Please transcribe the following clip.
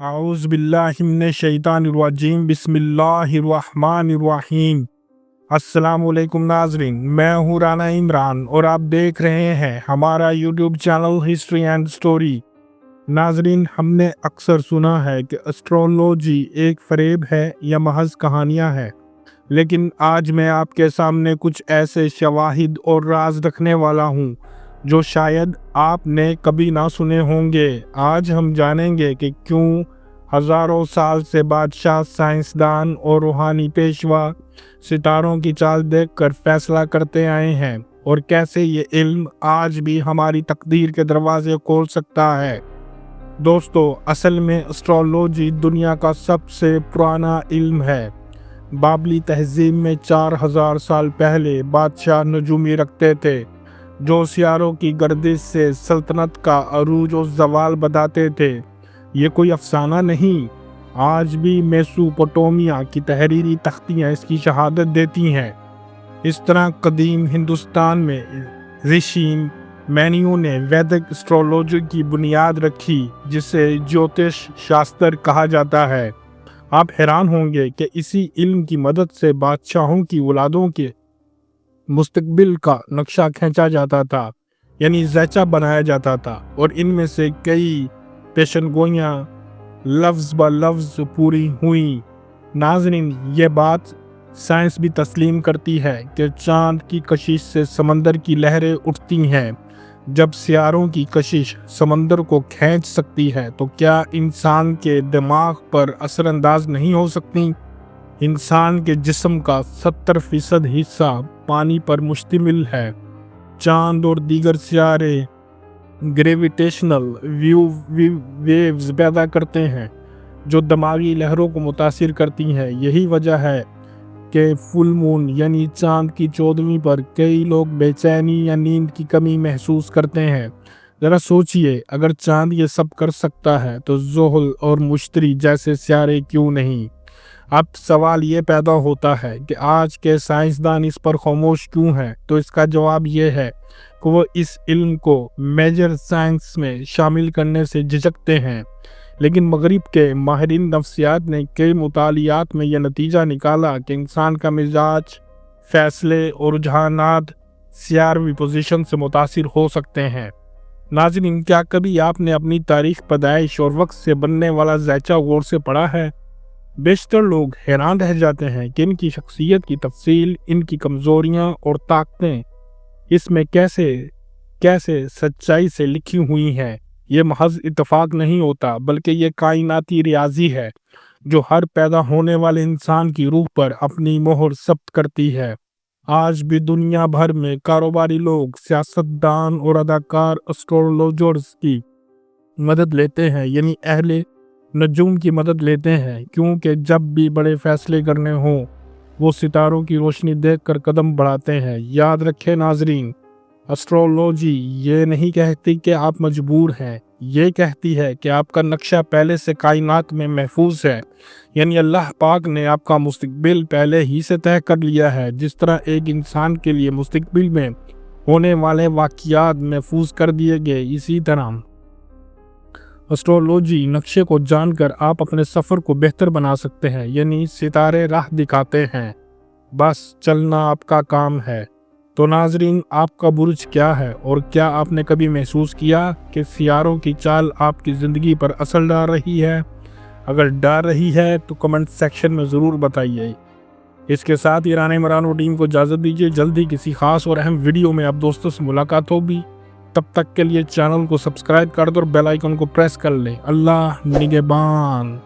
आऊज़ बिल्लाहि मिनश शैतानिर रजीम बिस्मिल्लाहिर रहमानिर रहीम। अस्सलाम वालेकुम नाज़रीन, मैं हूँ राना इमरान और आप देख रहे हैं हमारा YouTube channel history and story. नाज़रीन, हमने अक्सर सुना है कि एस्ट्रोलॉजी एक फ़रेब है या महज कहानियाँ हैं, लेकिन आज मैं आपके सामने कुछ ऐसे शवाहिद और राज रखने वाला हूँ जो शायद आपने कभी ना सुने होंगे। आज हम जानेंगे कि क्यों हज़ारों साल से बादशाह, साइंसदान और रूहानी पेशवा सितारों की चाल देखकर फैसला करते आए हैं और कैसे ये इल्म आज भी हमारी तकदीर के दरवाजे खोल सकता है। दोस्तों, असल में एस्ट्रोलॉजी दुनिया का सबसे पुराना इल्म है। बाबली तहजीब में 4000 साल पहले बादशाह नजूमी रखते थे जो सियारों की गर्दिश से सल्तनत का अरूज और जवाल बताते थे। ये कोई अफसाना नहीं, आज भी मेसोपोटामिया की तहरीरी तख्तियाँ इसकी शहादत देती हैं। इस तरह कदीम हिंदुस्तान में ऋषि मैनियों ने वैदिक एस्ट्रोलॉजी की बुनियाद रखी, जिसे ज्योतिष शास्त्र कहा जाता है। आप हैरान होंगे कि इसी इल्म की मदद से बादशाहों की औलादों के मुस्तकबिल का नक्शा खींचा जाता था, यानी ज़ैचा बनाया जाता था, और इनमें से कई पेशनगोइयाँ लफ्ज़ ब लफ्ज़ पूरी हुई। नाज़रीन, ये बात साइंस भी तस्लीम करती है कि चाँद की कशिश से समंदर की लहरें उठती हैं। जब सियारों की कशिश समंदर को खींच सकती है तो क्या इंसान के दिमाग पर असरअंदाज नहीं हो सकती? इंसान के जिस्म का 70% हिस्सा पानी पर मुश्तमिल है। चांद और दीगर सियारे ग्रेविटेशनल वेव्स पैदा करते हैं जो दिमागी लहरों को मुतासिर करती हैं। यही वजह है कि फुल मून यानी चांद की 14वीं पर कई लोग बेचैनी या नींद की कमी महसूस करते हैं। ज़रा सोचिए, अगर चांद ये सब कर सकता है तो ज़ोहल और मुश्तरी जैसे सियारे क्यों नहीं? अब सवाल ये पैदा होता है कि आज के साइंसदान इस पर खामोश क्यों हैं? तो इसका जवाब ये है कि वो इस इल्म को मेजर साइंस में शामिल करने से झिझकते हैं। लेकिन मगरिब के माहिरीन नफ्सियात ने कई मुतालियात में यह नतीजा निकाला कि इंसान का मिजाज, फैसले और रुझानात सियारवी पोजीशन से मुतासिर हो सकते हैं। नाज़रीन, क्या कभी आपने अपनी तारीख, पैदाइश और वक्त से बनने वाला ज़ैचा गौर से पढ़ा है? बेशतर लोग हैरान रह जाते हैं कि इनकी शख्सियत की तफसील, इनकी कमज़ोरियाँ और ताकतें इसमें कैसे कैसे सच्चाई से लिखी हुई हैं। ये महज इत्तेफाक नहीं होता, बल्कि ये कायनाती रियाजी है जो हर पैदा होने वाले इंसान की रूह पर अपनी मोहर सब्त करती है। आज भी दुनिया भर में कारोबारी लोग, सियासतदान और अदाकार एस्ट्रोलॉजर्स की मदद लेते हैं, यानी अहले नजूम की मदद लेते हैं, क्योंकि जब भी बड़े फैसले करने हों वो सितारों की रोशनी देखकर कदम बढ़ाते हैं। याद रखें नाजरीन, एस्ट्रोलॉजी ये नहीं कहती कि आप मजबूर हैं, ये कहती है कि आपका नक्शा पहले से कायनात में महफूज है, यानी अल्लाह पाक ने आपका मुस्तकबिल पहले ही से तय कर लिया है। जिस तरह एक इंसान के लिए मुस्तकबिल में होने वाले वाक़ियात महफूज कर दिए गए, इसी तरह एस्ट्रोलॉजी नक्शे को जानकर आप अपने सफ़र को बेहतर बना सकते हैं, यानी सितारे राह दिखाते हैं, बस चलना आपका काम है। तो नाजरीन, आपका बुर्ज क्या है और क्या आपने कभी महसूस किया कि सियारों की चाल आपकी ज़िंदगी पर असर डाल रही है? अगर डाल रही है तो कमेंट सेक्शन में ज़रूर बताइए। इसके साथ ही राना इमरान टीम को इजाज़त दीजिए। जल्दी किसी ख़ास और अहम वीडियो में आप दोस्तों से मुलाकात होगी। तब तक के लिए चैनल को सब्सक्राइब कर दो और बेल आइकन को प्रेस कर लें। अल्लाह निगहबान।